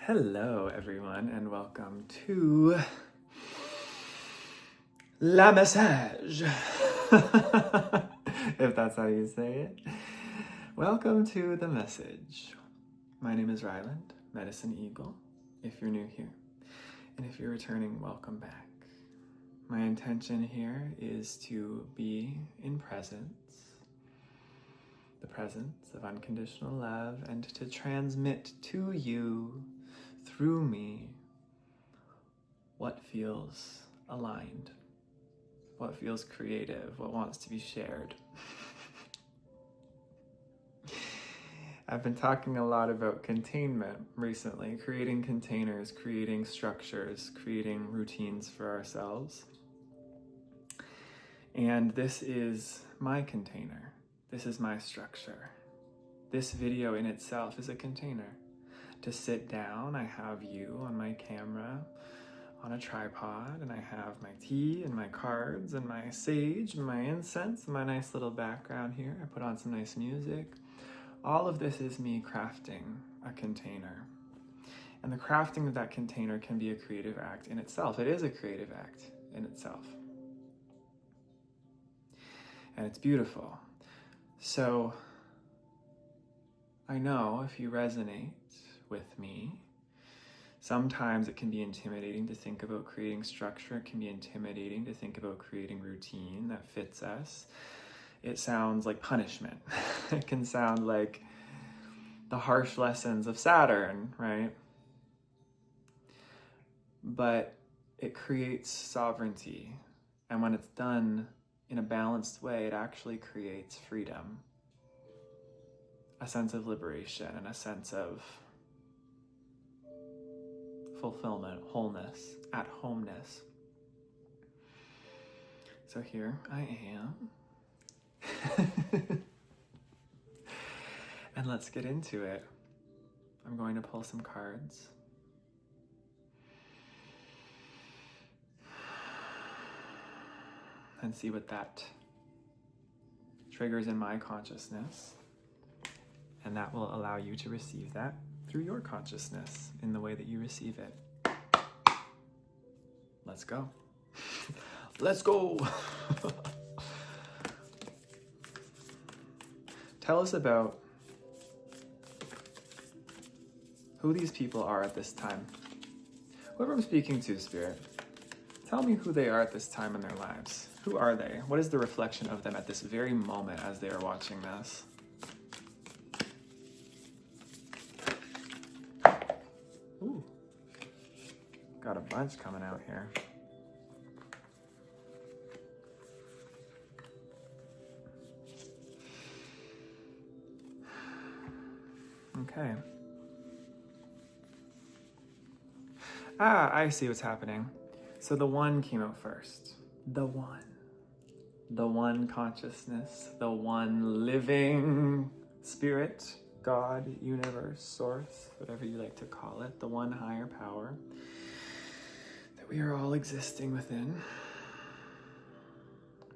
Hello, everyone, and welcome to La Message, if that's how you say it. Welcome to The Message. My name is Ryland, Medicine Eagle, if you're new here. And if you're returning, welcome back. My intention here is to be in presence, the presence of unconditional love, and to transmit to you, through me, what feels aligned, what feels creative, what wants to be shared. I've been talking a lot about containment recently, creating containers, creating structures, creating routines for ourselves. And this is my container. This is my structure. This video in itself is a container. To sit down, I have you on my camera, on a tripod, and I have my tea and my cards and my sage and my incense and my nice little background here. I put on some nice music. All of this is me crafting a container. And the crafting of that container can be a creative act in itself. It is a creative act in itself. And it's beautiful. So I know if you resonate with me, sometimes it can be intimidating to think about creating structure. It can be intimidating to think about creating routine that fits us. It sounds like punishment. It can sound like the harsh lessons of Saturn, right? But it creates sovereignty. And when it's done in a balanced way, it actually creates freedom, a sense of liberation, and a sense of fulfillment, wholeness, at-homeness. So here I am. And let's get into it. I'm going to pull some cards. And see what that triggers in my consciousness. And that will allow you to receive that through your consciousness in the way that you receive it. Let's go. Let's go. Tell us about who these people are at this time. Whoever I'm speaking to, Spirit, tell me who they are at this time in their lives. Who are they? What is the reflection of them at this very moment as they are watching this? Ooh, got a bunch coming out here. Okay. I see what's happening. So the one came out first. The one consciousness, the one living spirit, God, universe, source, whatever you like to call it, the one higher power that we are all existing within.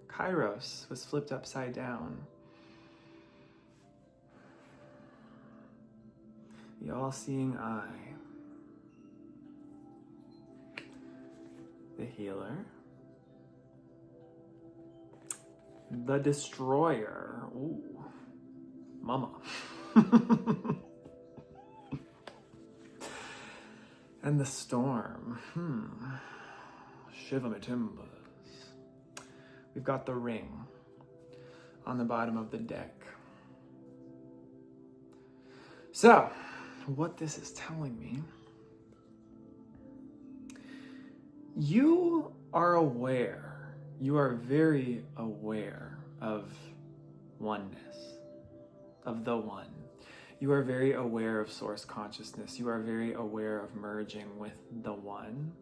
Kairos was flipped upside down. The all-seeing eye. The healer. The destroyer. Ooh, mama. And the storm. Shiva Matimbas. We've got the ring on the bottom of the deck. So, what this is telling me, you are aware, you are very aware of oneness, of the one. You are very aware of source consciousness. You are very aware of merging with the one.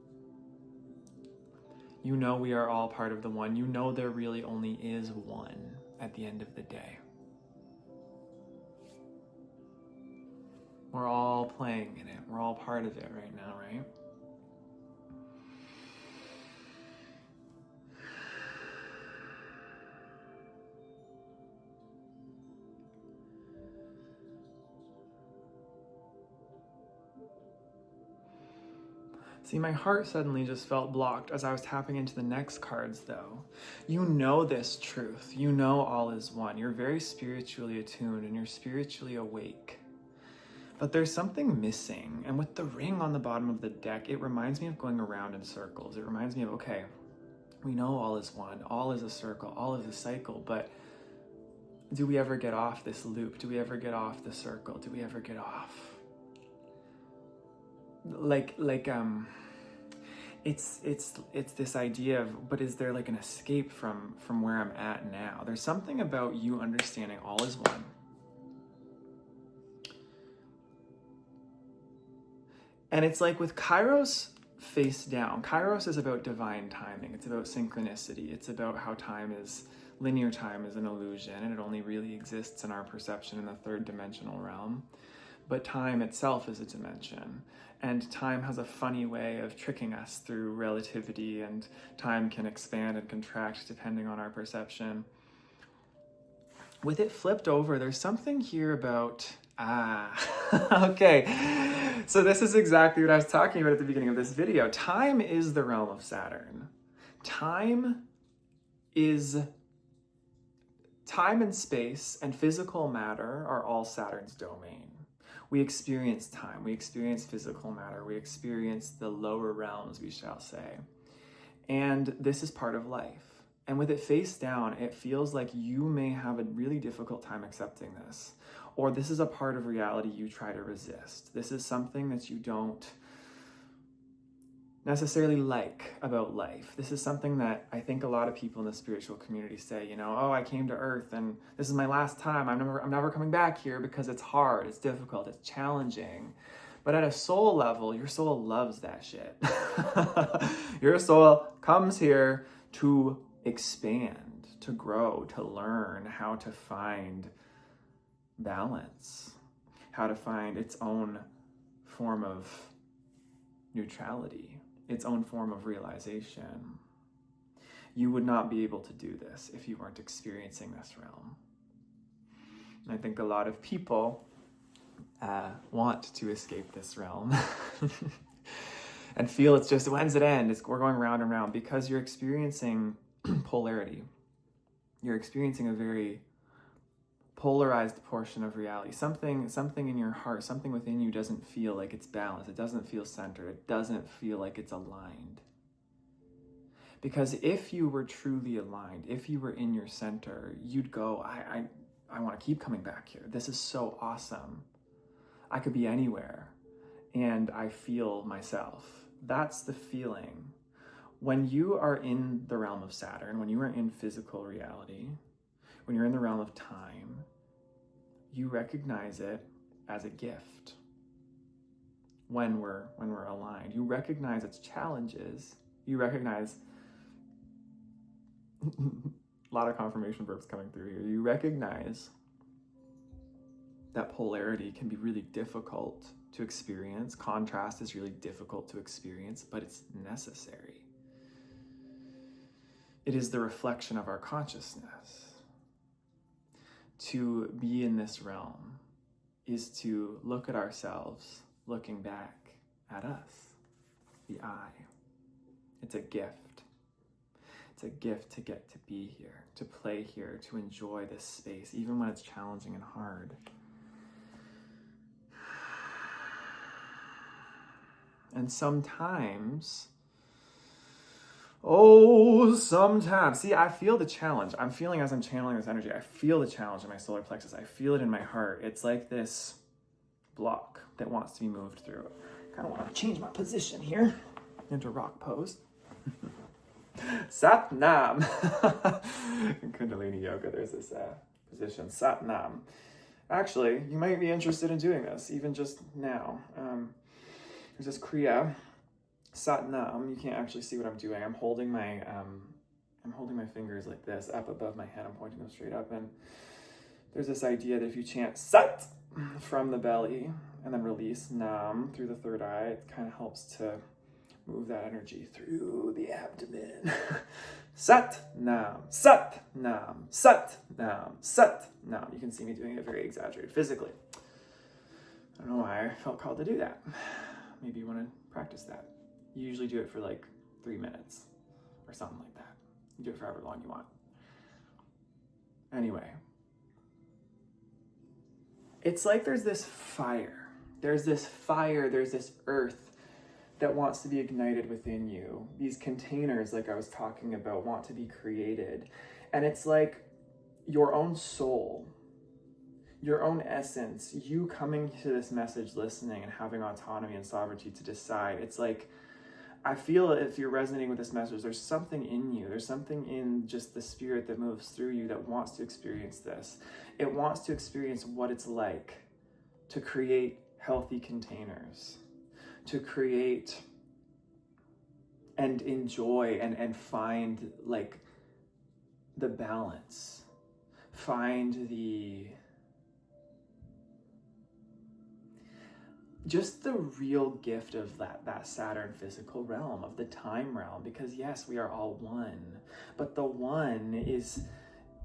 You know we are all part of the one. You know there really only is one at the end of the day. We're all playing in it. We're all part of it right now, right? See, my heart suddenly just felt blocked as I was tapping into the next cards, though. You know this truth. You know all is one. You're very spiritually attuned and you're spiritually awake. But there's something missing. And with the ring on the bottom of the deck, it reminds me of going around in circles. It reminds me of, okay, we know all is one. All is a circle. All is a cycle. But do we ever get off this loop? Do we ever get off the circle? Do we ever get off? It's this idea of, but is there like an escape from where I'm at now? There's something about you understanding all is one. And it's like with Kairos face down. Kairos is about divine timing. It's about synchronicity. It's about how linear time is an illusion, and it only really exists in our perception in the third dimensional realm. But time itself is a dimension, and time has a funny way of tricking us through relativity, and time can expand and contract depending on our perception. With it flipped over, there's something here about, okay. So this is exactly what I was talking about at the beginning of this video. Time is the realm of Saturn. Time and space and physical matter are all Saturn's domain. We experience time, we experience physical matter, we experience the lower realms, we shall say. And this is part of life. And with it face down, it feels like you may have a really difficult time accepting this. Or this is a part of reality you try to resist. This is something that you don't necessarily like about life. This is something that I think a lot of people in the spiritual community say, oh, I came to Earth and this is my last time. I'm never coming back here because it's hard, it's difficult, it's challenging. But at a soul level, your soul loves that shit. Your soul comes here to expand, to grow, to learn how to find balance, how to find its own form of neutrality, its own form of realization. You would not be able to do this if you weren't experiencing this realm. And I think a lot of people want to escape this realm and feel it's just, when's it end? We're going round and round because you're experiencing polarity. You're experiencing a very polarized portion of reality. Something in your heart, something within you doesn't feel like it's balanced. It doesn't feel centered. It doesn't feel like it's aligned. Because if you were truly aligned, if you were in your center, you'd go, I want to keep coming back here. This is so awesome. I could be anywhere and I feel myself. That's the feeling. When you are in the realm of Saturn, when you are in physical reality, when you're in the realm of time, you recognize it as a gift. When we're aligned, you recognize its challenges. You recognize a lot of confirmation verbs coming through here. You recognize that polarity can be really difficult to experience. Contrast is really difficult to experience, but it's necessary. It is the reflection of our consciousness. To be in this realm is to look at ourselves looking back at us, the I. It's a gift. It's a gift to get to be here, to play here, to enjoy this space, even when it's challenging and hard. And sometimes, see, I feel the challenge. I'm feeling as I'm channeling this energy, I feel the challenge in my solar plexus. I feel it in my heart. It's like this block that wants to be moved through. I kind of want to change my position here into rock pose. Sat Nam. In Kundalini Yoga, there's this position, Sat Nam. Actually, you might be interested in doing this, even just now. There's this Kriya, Sat Nam. You can't actually see what I'm doing. I'm holding my fingers like this up above my head. I'm pointing them straight up, and there's this idea that if you chant Sat from the belly and then release Nam through the third eye, it kind of helps to move that energy through the abdomen. Sat Nam, Sat Nam, Sat Nam, Sat Nam. You can see me doing it very exaggerated physically. I don't know why I felt called to do that. Maybe you want to practice that. You usually do it for like 3 minutes or something like that. You do it for however long you want. Anyway, it's like there's this fire. There's this earth that wants to be ignited within you. These containers, like I was talking about, want to be created. And it's like your own soul, your own essence, you coming to this message, listening and having autonomy and sovereignty to decide. It's like, I feel if you're resonating with this message, there's something in you. There's something in just the spirit that moves through you that wants to experience this. It wants to experience what it's like to create healthy containers, to create and enjoy and find like the balance, find just the real gift of that Saturn physical realm, of the time realm, because yes, we are all one, but the one is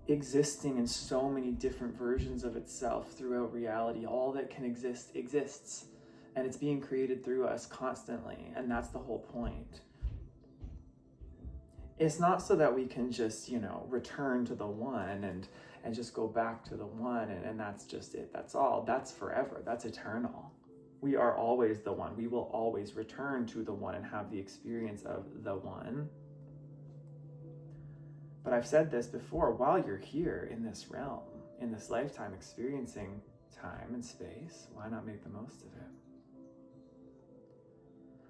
existing in so many different versions of itself throughout reality. All that can exist exists, and it's being created through us constantly, and that's the whole point. It's not so that we can just, return to the one and just go back to the one and that's just it. That's all. That's forever. That's eternal. We are always the one. We will always return to the one and have the experience of the one. But I've said this before, while you're here in this realm, in this lifetime, experiencing time and space, why not make the most of it?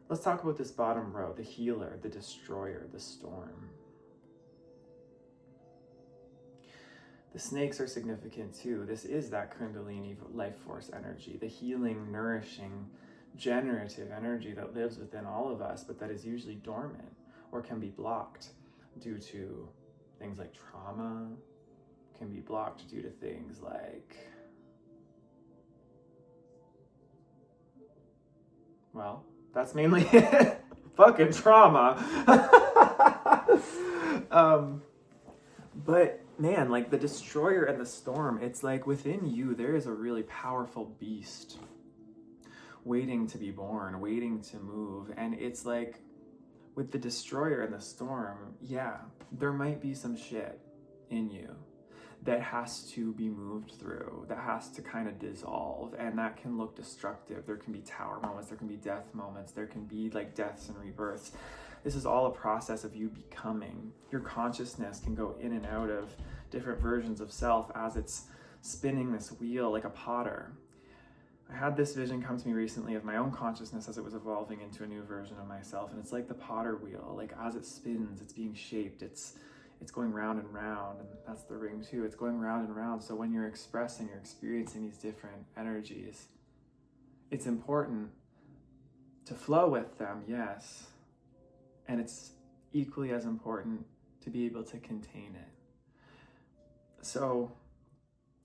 Let's talk about this bottom row, the healer, the destroyer, the storm. The snakes are significant too. This is that Kundalini life force energy, the healing, nourishing, generative energy that lives within all of us, but that is usually dormant or can be blocked due to things like trauma, can be blocked due to things like, well, that's mainly fucking trauma. But man, like the destroyer and the storm, it's like within you, there is a really powerful beast waiting to be born, waiting to move. And it's like with the destroyer and the storm, yeah, there might be some shit in you that has to be moved through, that has to kind of dissolve, and that can look destructive. There can be tower moments, there can be death moments, there can be like deaths and rebirths. This is all a process of you becoming. Your consciousness can go in and out of different versions of self as it's spinning this wheel like a potter. I had this vision come to me recently of my own consciousness as it was evolving into a new version of myself, and it's like the potter wheel. Like as it spins, it's being shaped, it's going round and round, and that's the ring too. It's going round and round. So when you're experiencing these different energies, it's important to flow with them, yes. And it's equally as important to be able to contain it. So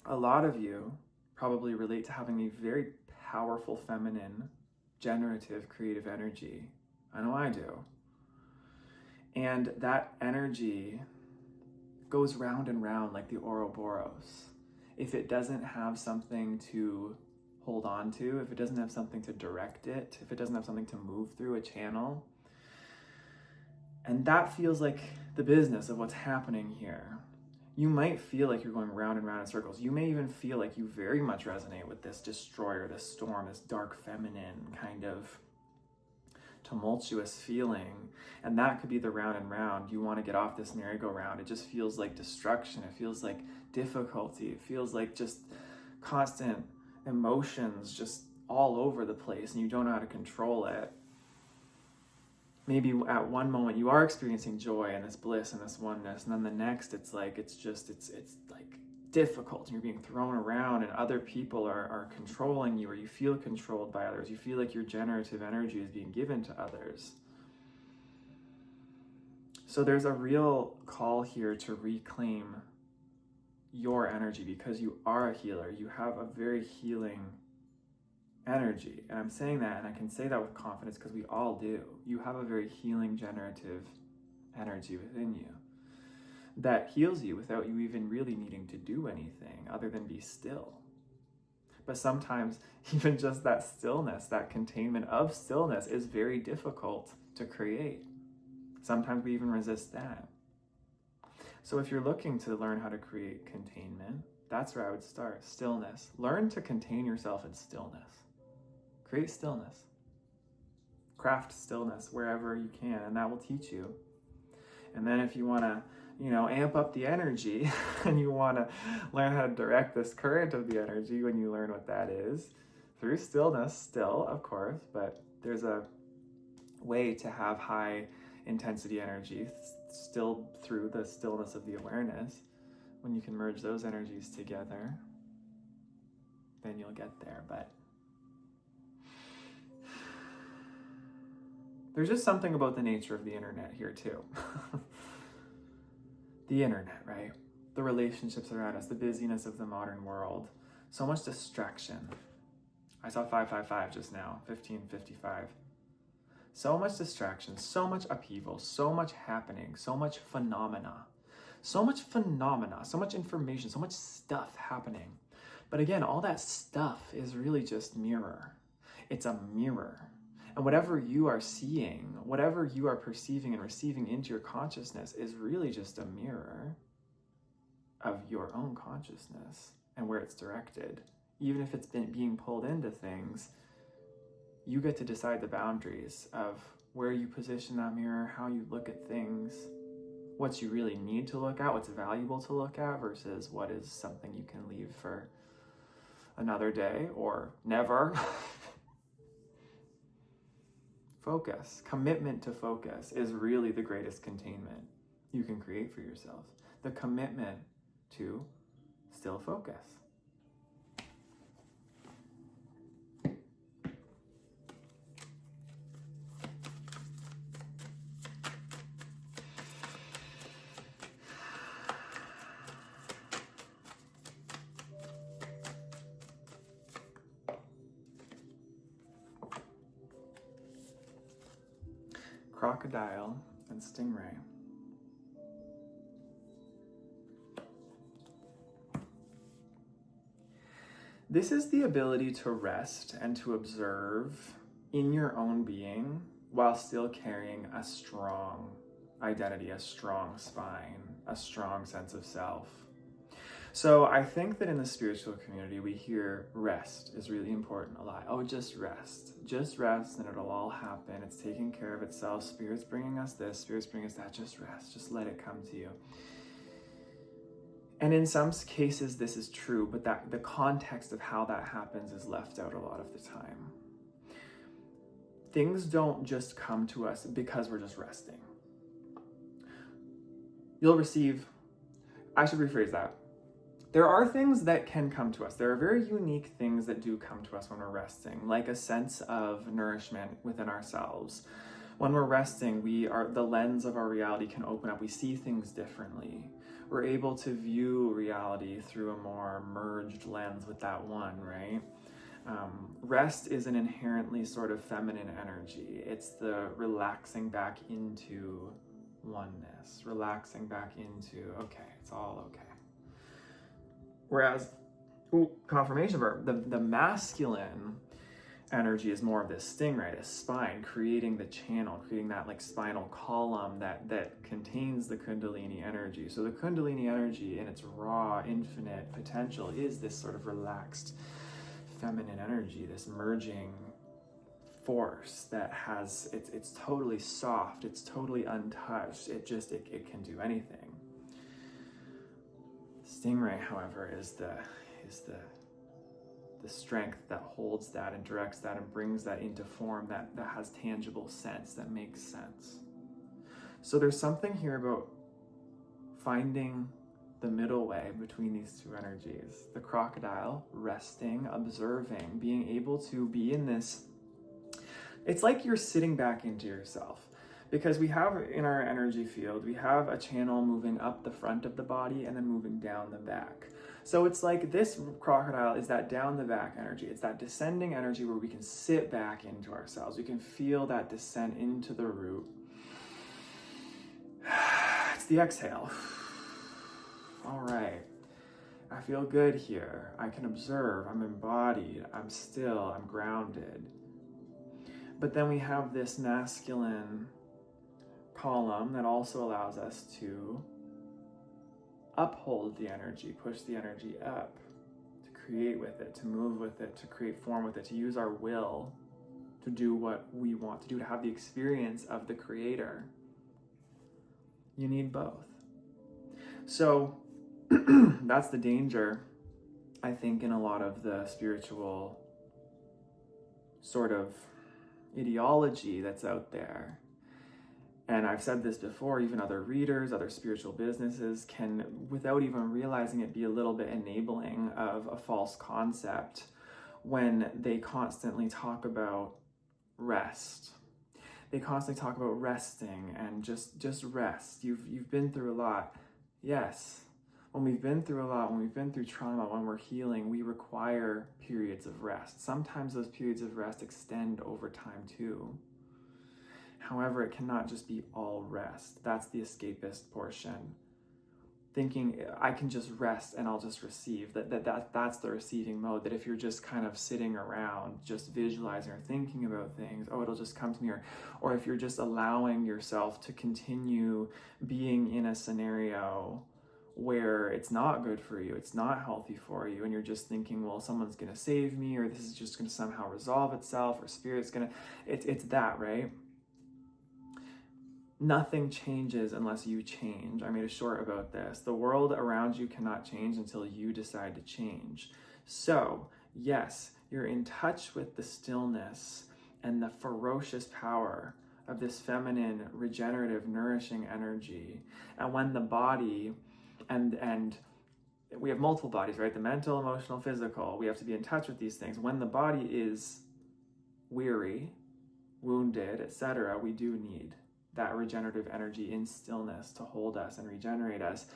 a lot of you probably relate to having a very powerful feminine, generative, creative energy. I know I do. And that energy goes round and round like the Ouroboros. If it doesn't have something to hold on to, if it doesn't have something to direct it, if it doesn't have something to move through a channel, and that feels like the business of what's happening here. You might feel like you're going round and round in circles. You may even feel like you very much resonate with this destroyer, this storm, this dark feminine kind of tumultuous feeling. And that could be the round and round. You want to get off this merry-go-round. It just feels like destruction. It feels like difficulty. It feels like just constant emotions just all over the place, and you don't know how to control it. Maybe at one moment you are experiencing joy and this bliss and this oneness, and then the next it's like it's like difficult, and you're being thrown around, and other people are controlling you, or you feel controlled by others. You feel like your generative energy is being given to others. So there's a real call here to reclaim your energy, because you are a healer. You have a very healing energy, and I'm saying that, and I can say that with confidence because we all do. You have a very healing, generative energy within you that heals you without you even really needing to do anything other than be still. But sometimes even just that stillness, that containment of stillness is very difficult to create. Sometimes we even resist that. So if you're looking to learn how to create containment, that's where I would start. Stillness. Learn to contain yourself in stillness. Create stillness. Craft stillness wherever you can, and that will teach you. And then if you want to, amp up the energy and you want to learn how to direct this current of the energy, when you learn what that is, through stillness still, of course, but there's a way to have high intensity energy still through the stillness of the awareness. When you can merge those energies together, then you'll get there. But there's just something about the nature of the internet here too. The internet, right? The relationships around us, the busyness of the modern world, so much distraction. I saw 555 just now, 1555. So much distraction, so much upheaval, so much happening, so much phenomena, so much information, so much stuff happening. But again, all that stuff is really just mirror. It's a mirror. And whatever you are seeing, whatever you are perceiving and receiving into your consciousness is really just a mirror of your own consciousness and where it's directed. Even if it's been being pulled into things, you get to decide the boundaries of where you position that mirror, how you look at things, what you really need to look at, what's valuable to look at versus what is something you can leave for another day or never. Focus, commitment to focus is really the greatest containment you can create for yourself. The commitment to still focus. Crocodile and stingray. This is the ability to rest and to observe in your own being while still carrying a strong identity, a strong spine, a strong sense of self. So I think that in the spiritual community, we hear rest is really important a lot. Oh, just rest and it'll all happen. It's taking care of itself. Spirit's bringing us this, Spirit's bringing us that. Just rest, just let it come to you. And in some cases, this is true, but that the context of how that happens is left out a lot of the time. Things don't just come to us because we're just resting. I should rephrase that. There are things that can come to us. There are very unique things that do come to us when we're resting, like a sense of nourishment within ourselves. When we're resting, the lens of our reality can open up. We see things differently. We're able to view reality through a more merged lens with that one, right? Rest is an inherently sort of feminine energy. It's the relaxing back into oneness, relaxing back into, okay, it's all okay. Whereas, confirmation verb, the masculine energy is more of this stingray, this spine, creating the channel, creating that like spinal column that contains the Kundalini energy. So the Kundalini energy in its raw, infinite potential is this sort of relaxed feminine energy, this merging force that has, it's totally soft, it's totally untouched, it can do anything. Stingray, however, is the strength that holds that and directs that and brings that into form that has tangible sense, that makes sense. So there's something here about finding the middle way between these two energies. The crocodile, resting, observing, being able to be in this. It's like you're sitting back into yourself. Because we have in our energy field, we have a channel moving up the front of the body and then moving down the back. So it's like this crocodile is that down the back energy. It's that descending energy where we can sit back into ourselves. We can feel that descent into the root. It's the exhale. All right. I feel good here. I can observe. I'm embodied. I'm still. I'm grounded. But then we have this masculine column that also allows us to uphold the energy, push the energy up, to create with it, to move with it, to create form with it, to use our will to do what we want to do, to have the experience of the creator. You need both. So that's the danger, I think, in a lot of the spiritual sort of ideology that's out there. And I've said this before, even other readers, other spiritual businesses can, without even realizing it, be a little bit enabling of a false concept when they constantly talk about rest. They constantly talk about resting and just rest. You've been through a lot. Yes. When we've been through a lot, when we've been through trauma, when we're healing, we require periods of rest. Sometimes those periods of rest extend over time too. However, it cannot just be all rest. That's the escapist portion. Thinking I can just rest and I'll just receive. That's the receiving mode. That if you're just kind of sitting around, just visualizing or thinking about things, oh, it'll just come to me. Or if you're just allowing yourself to continue being in a scenario where it's not good for you, it's not healthy for you, and you're just thinking, well, someone's going to save me, or this is just going to somehow resolve itself, or spirit's going to... It's that, right? Nothing changes unless you change. I made a short about this. The world around you cannot change until you decide to change. So, yes, you're in touch with the stillness and the ferocious power of this feminine, regenerative, nourishing energy. And when the body, and we have multiple bodies, right? The mental, emotional, physical. We have to be in touch with these things. When the body is weary, wounded, etc., we do need that regenerative energy in stillness to hold us and regenerate us.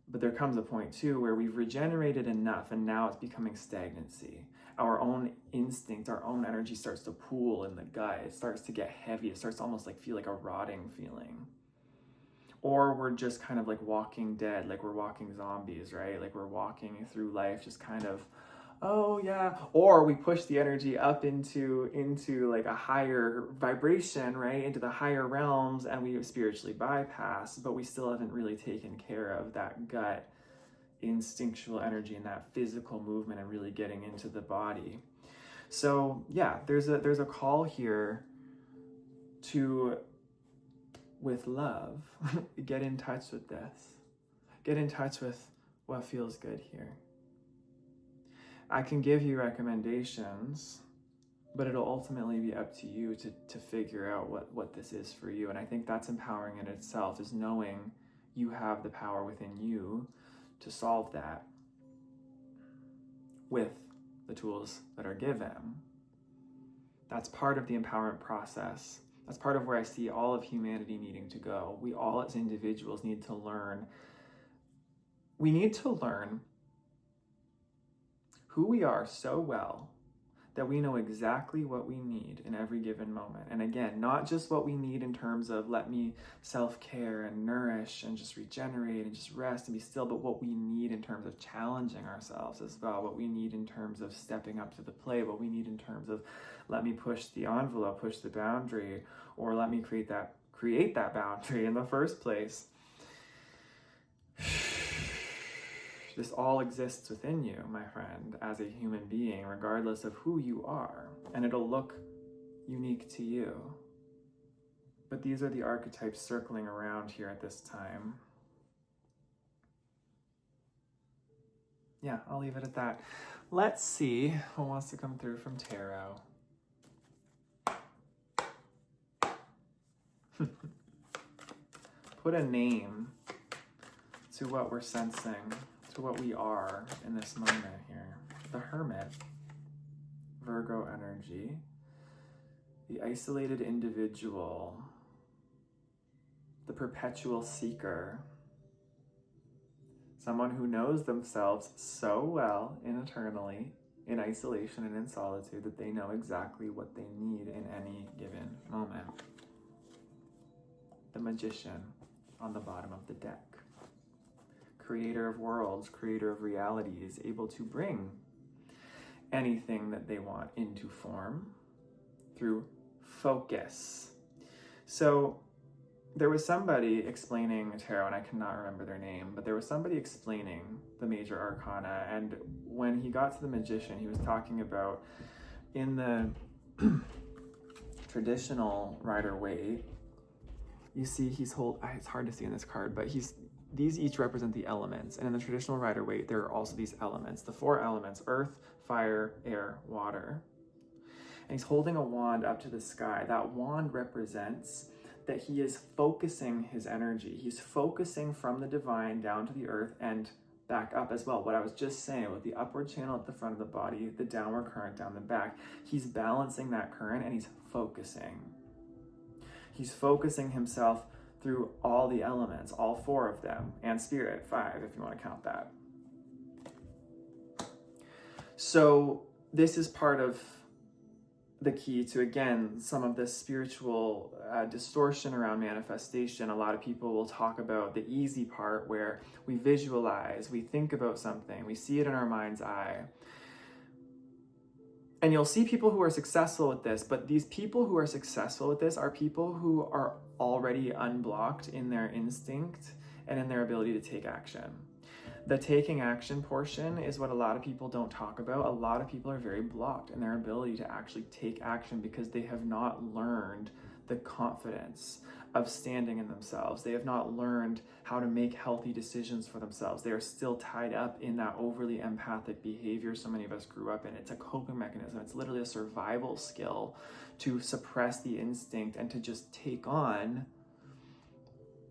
But there comes a point too where we've regenerated enough and now it's becoming stagnancy. Our own instinct, our own energy starts to pool in the gut. It starts to get heavy. It starts to almost feel like a rotting feeling. Or we're just kind of like walking dead, like we're walking zombies, right? Like we're walking through life just kind of, oh yeah. Or we push the energy up into like a higher vibration, right? Into the higher realms, and we spiritually bypass, but we still haven't really taken care of that gut instinctual energy and that physical movement and really getting into the body. So yeah, there's a call here to, with love, get in touch with this. Get in touch with what feels good here. I can give you recommendations, but it'll ultimately be up to you to figure out what this is for you. And I think that's empowering in itself, is knowing you have the power within you to solve that with the tools that are given. That's part of the empowerment process. That's part of where I see all of humanity needing to go. We all as individuals need to learn. We need to learn who we are so well that we know exactly what we need in every given moment. And again, not just what we need in terms of let me self-care and nourish and just regenerate and just rest and be still, but what we need in terms of challenging ourselves as well, what we need in terms of stepping up to the plate, what we need in terms of let me push the envelope, push the boundary, or let me create that boundary in the first place. This all exists within you, my friend, as a human being, regardless of who you are, and it'll look unique to you. But these are the archetypes circling around here at this time. Yeah, I'll leave it at that. Let's see who wants to come through from tarot. Put a name to what we're sensing, to what we are in this moment here. The Hermit, Virgo energy, the isolated individual, the perpetual seeker, someone who knows themselves so well internally, in isolation and in solitude, that they know exactly what they need in any given moment. The Magician on the bottom of the deck. creator of worlds, creator of reality, is able to bring anything that they want into form through focus. So there was somebody explaining tarot, and I cannot remember their name, but there was somebody explaining the major arcana, and when he got to the magician, he was talking about in the traditional Rider-Waite, you see it's hard to see in this card, but these each represent the elements, and in the traditional Rider-Waite, there are also these elements, the 4 elements: earth, fire, air, water. And he's holding a wand up to the sky. That wand represents that he is focusing his energy. He's focusing from the divine down to the earth and back up as well. What I was just saying with the upward channel at the front of the body, the downward current down the back, he's balancing that current and he's focusing. He's focusing himself through all the elements, all 4 of them, and spirit, 5 if you want to count that. So this is part of the key to, again, some of this spiritual distortion around manifestation. A lot of people will talk about the easy part where we visualize, we think about something, we see it in our mind's eye. And you'll see people who are successful with this, but these people who are successful with this are people who are already unblocked in their instinct and in their ability to take action. The taking action portion is what a lot of people don't talk about. A lot of people are very blocked in their ability to actually take action because they have not learned the confidence of standing in themselves. They have not learned how to make healthy decisions for themselves. They are still tied up in that overly empathic behavior so many of us grew up in. It's a coping mechanism. It's literally a survival skill to suppress the instinct and to just take on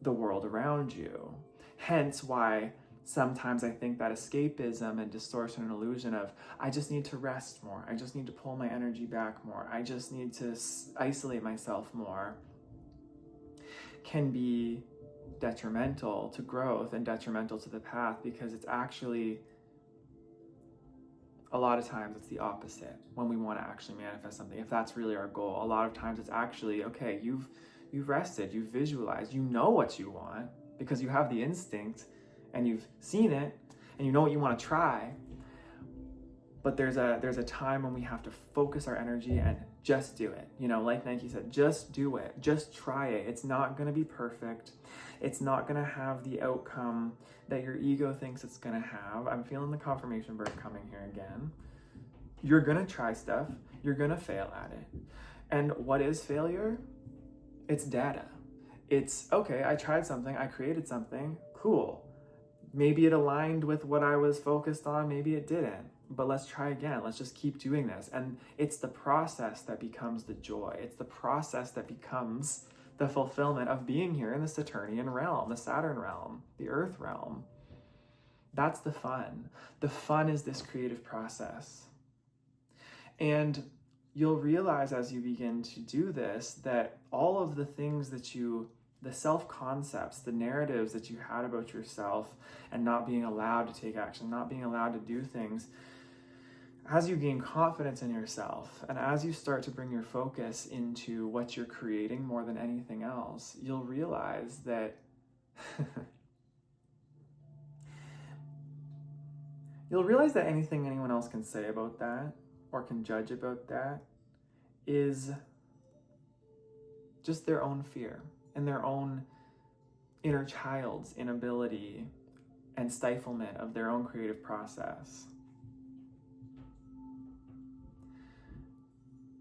the world around you. Hence why sometimes I think that escapism and distortion and illusion of, I just need to rest more, I just need to pull my energy back more, I just need to isolate myself more, can be detrimental to growth and detrimental to the path, because it's actually, a lot of times it's the opposite when we want to actually manifest something. If that's really our goal, a lot of times it's actually, okay, you've rested, you've visualized, you know what you want because you have the instinct and you've seen it and you know what you want to try. But there's a time when we have to focus our energy and just do it. You know, like Nike said, just do it. Just try it. It's not going to be perfect. It's not going to have the outcome that your ego thinks it's going to have. I'm feeling the confirmation bird coming here again. You're going to try stuff. You're going to fail at it. And what is failure? It's data. It's, okay, I tried something. I created something. Cool. Maybe it aligned with what I was focused on. Maybe it didn't. But let's try again. Let's just keep doing this. And it's the process that becomes the joy. It's the process that becomes the fulfillment of being here in the Saturnian realm, the Saturn realm, the Earth realm. That's the fun. The fun is this creative process. And you'll realize as you begin to do this that all of the things that the self-concepts, the narratives that you had about yourself and not being allowed to take action, not being allowed to do things, as you gain confidence in yourself and as you start to bring your focus into what you're creating more than anything else, you'll realize that anything anyone else can say about that or can judge about that is just their own fear and their own inner child's inability and stiflement of their own creative process.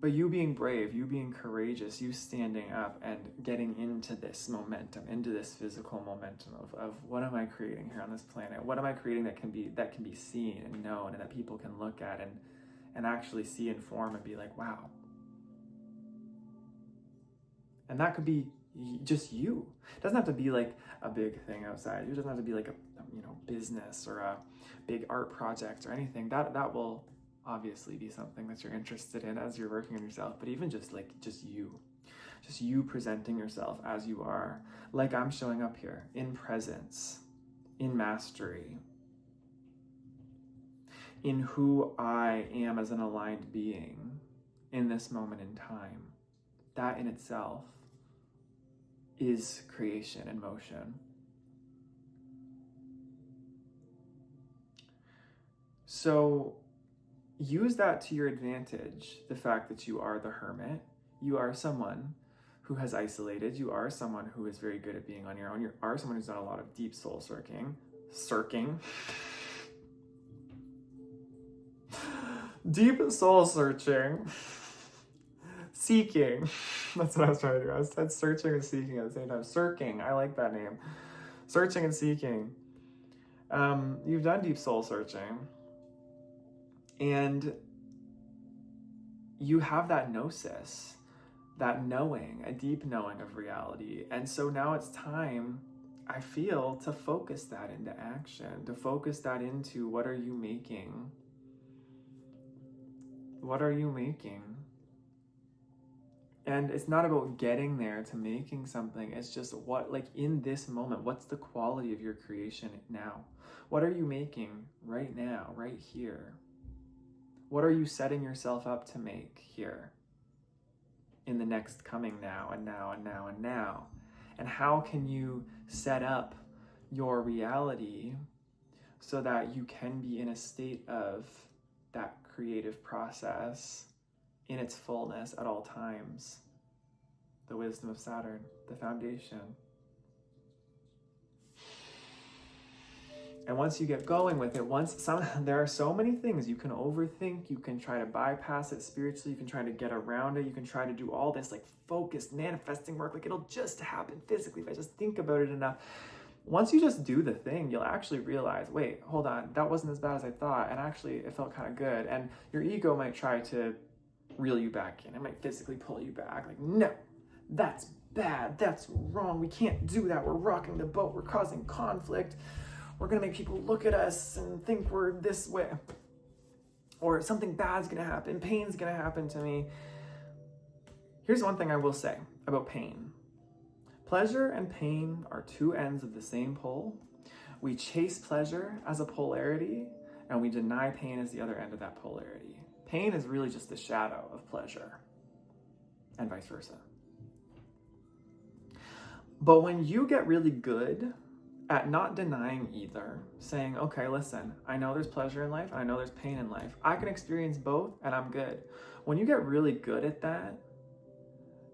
But you being brave, you being courageous, you standing up and getting into this momentum, into this physical momentum of what am I creating here on this planet? What am I creating that can be seen and known and that people can look at and actually see and form and be like, wow. And that could be just you. It doesn't have to be like a big thing outside. It doesn't have to be like a business or a big art project or anything. That will obviously be something that you're interested in as you're working on yourself, but even just you presenting yourself as you are, like I'm showing up here in presence, in mastery, in who I am as an aligned being in this moment in time. That in itself is creation in motion. So use that to your advantage, the fact that you are the hermit. You are someone who has isolated. You are someone who is very good at being on your own. You are someone who's done a lot of deep soul searching. Deep soul searching. Seeking. That's what I was trying to do. I said searching and seeking at the same time. Searching. I like that name. Searching and seeking. You've done deep soul searching. And you have that gnosis, that knowing, a deep knowing of reality. And so now it's time, I feel, to focus that into action, to focus that into what are you making? What are you making? And it's not about getting there to making something. It's just what, like in this moment, what's the quality of your creation now? What are you making right now, right here? What are you setting yourself up to make here in the next coming now and now and now and now? And how can you set up your reality so that you can be in a state of that creative process in its fullness at all times? The wisdom of Saturn, the foundation. And once you get going with it, there are so many things you can overthink, you can try to bypass it spiritually, you can try to get around it, you can try to do all this like focused manifesting work, like it'll just happen physically if I just think about it enough. Once you just do the thing, you'll actually realize, wait, hold on, that wasn't as bad as I thought, and actually it felt kind of good. And your ego might try to reel you back in, it might physically pull you back, like, no, that's bad, that's wrong, we can't do that, we're rocking the boat, we're causing conflict. We're gonna make people look at us and think we're this way. Or something bad's gonna happen, pain's gonna happen to me. Here's one thing I will say about pain. Pleasure and pain are two ends of the same pole. We chase pleasure as a polarity, and we deny pain as the other end of that polarity. Pain is really just the shadow of pleasure, and vice versa. But when you get really good at not denying either, saying, okay, listen, I know there's pleasure in life, I know there's pain in life. I can experience both and I'm good. When you get really good at that,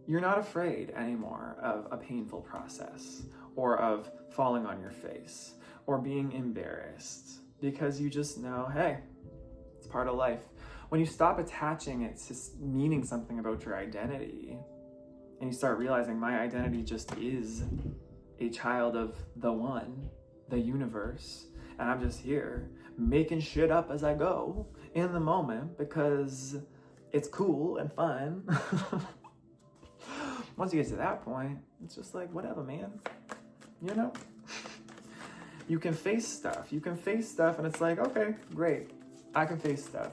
you're not afraid anymore of a painful process or of falling on your face or being embarrassed because you just know, hey, it's part of life. When you stop attaching it to meaning something about your identity and you start realizing my identity just is a child of the one, the universe, and I'm just here making shit up as I go in the moment because it's cool and fun. Once you get to that point, it's just like, whatever, man. You know? You can face stuff. And it's like, okay, great. I can face stuff.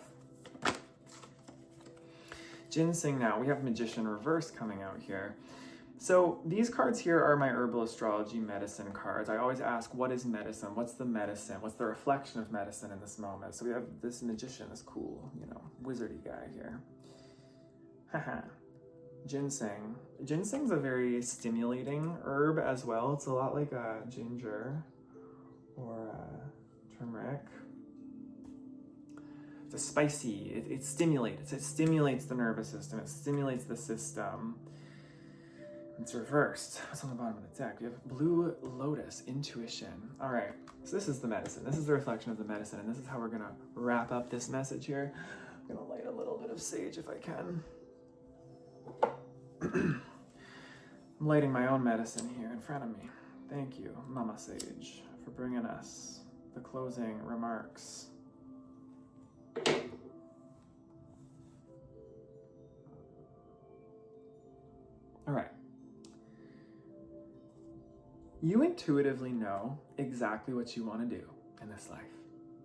Ginseng now. We have Magician Reverse coming out here. So these cards here are my herbal astrology medicine cards. I always ask, what is medicine? What's the medicine? What's the reflection of medicine in this moment? So we have this magician, this cool, wizardy guy here. Haha. Ginseng. Ginseng's a very stimulating herb as well. It's a lot like ginger or turmeric. It's a spicy, it stimulates the nervous system, it stimulates the system. It's reversed. What's on the bottom of the deck? We have Blue Lotus, Intuition. All right, so this is the medicine. This is the reflection of the medicine, and this is how we're gonna wrap up this message here. I'm gonna light a little bit of sage if I can. I'm lighting my own medicine here in front of me. Thank you, Mama Sage, for bringing us the closing remarks. All right. You intuitively know exactly what you want to do in this life.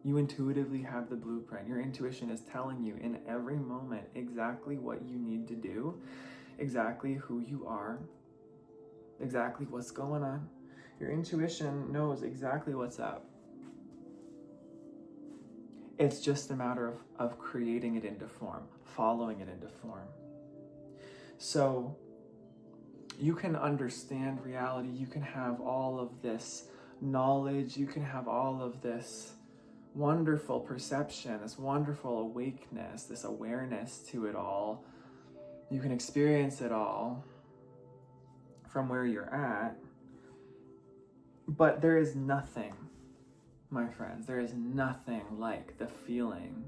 You intuitively have the blueprint. Your intuition is telling you in every moment exactly what you need to do, exactly who you are, exactly what's going on. Your intuition knows exactly what's up. It's just a matter of creating it into form, following it into form. So you can understand reality, you can have all of this knowledge, you can have all of this wonderful perception, this wonderful awakeness, this awareness to it all. You can experience it all from where you're at. But there is nothing, my friends, there is nothing like the feeling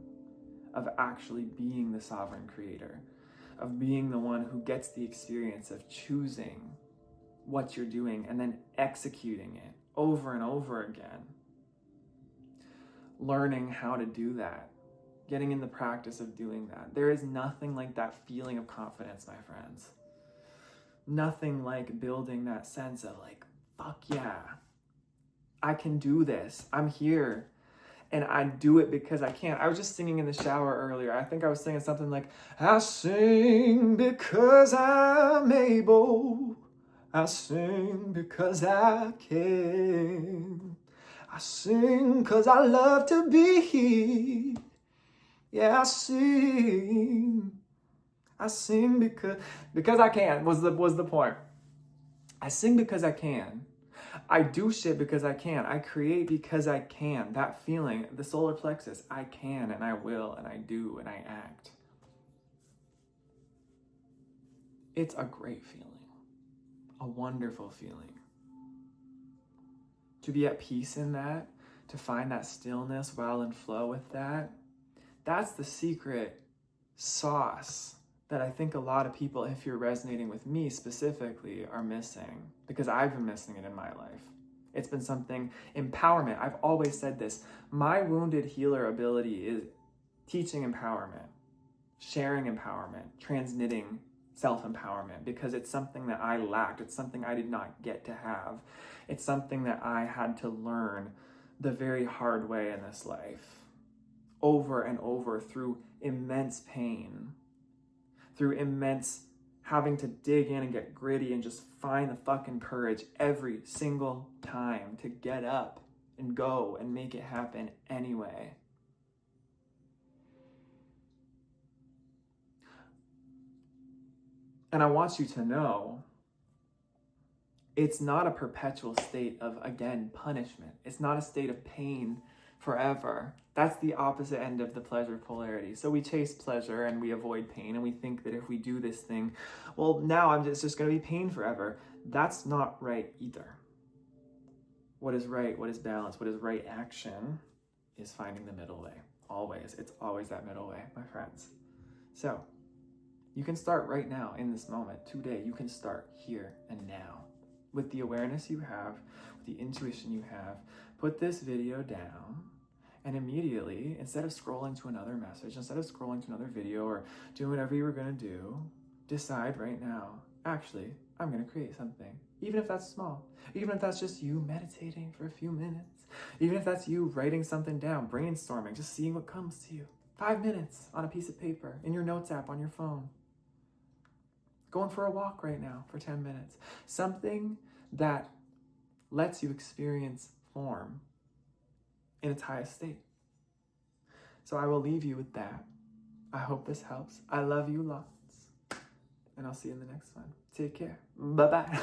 of actually being the sovereign creator, of being the one who gets the experience of choosing what you're doing and then executing it over and over again. Learning how to do that, getting in the practice of doing that. There is nothing like that feeling of confidence, my friends. Nothing like building that sense of like, fuck yeah, I can do this. I'm here. And I do it because I can. I was just singing in the shower earlier. I think I was singing something like, I sing because I'm able. I sing because I can. I sing because I love to be. Yeah, I sing. I sing because I can was the point. I sing because I can. I do shit because I can. I create because I can. That feeling, the solar plexus, I can and I will and I do and I act. It's a great feeling, a wonderful feeling. To be at peace in that, to find that stillness while in flow with that, that's the secret sauce that I think a lot of people, if you're resonating with me specifically, are missing, because I've been missing it in my life. It's been something, empowerment. I've always said this. My wounded healer ability is teaching empowerment, sharing empowerment, transmitting self-empowerment, because it's something that I lacked. It's something I did not get to have. It's something that I had to learn the very hard way in this life, over and over, through immense pain, through immense having to dig in and get gritty and just find the fucking courage every single time to get up and go and make it happen anyway. And I want you to know, it's not a perpetual state of, again, punishment. It's not a state of pain forever. That's the opposite end of the pleasure polarity. So we chase pleasure and we avoid pain, and we think that if we do this thing, well, now it's just going to be pain forever. That's not right either. What is right, what is balance, what is right action is finding the middle way. Always. It's always that middle way, my friends. So you can start right now in this moment. Today, you can start here and now. With the awareness you have, with the intuition you have, put this video down, and immediately, instead of scrolling to another message, instead of scrolling to another video or doing whatever you were going to do, decide right now, actually, I'm going to create something. Even if that's small, even if that's just you meditating for a few minutes, even if that's you writing something down, brainstorming, just seeing what comes to you. 5 minutes on a piece of paper, in your notes app on your phone. Going for a walk right now for 10 minutes. Something that lets you experience form in its highest state. So I will leave you with that. I hope this helps. I love you lots. And I'll see you in the next one. Take care. Bye-bye.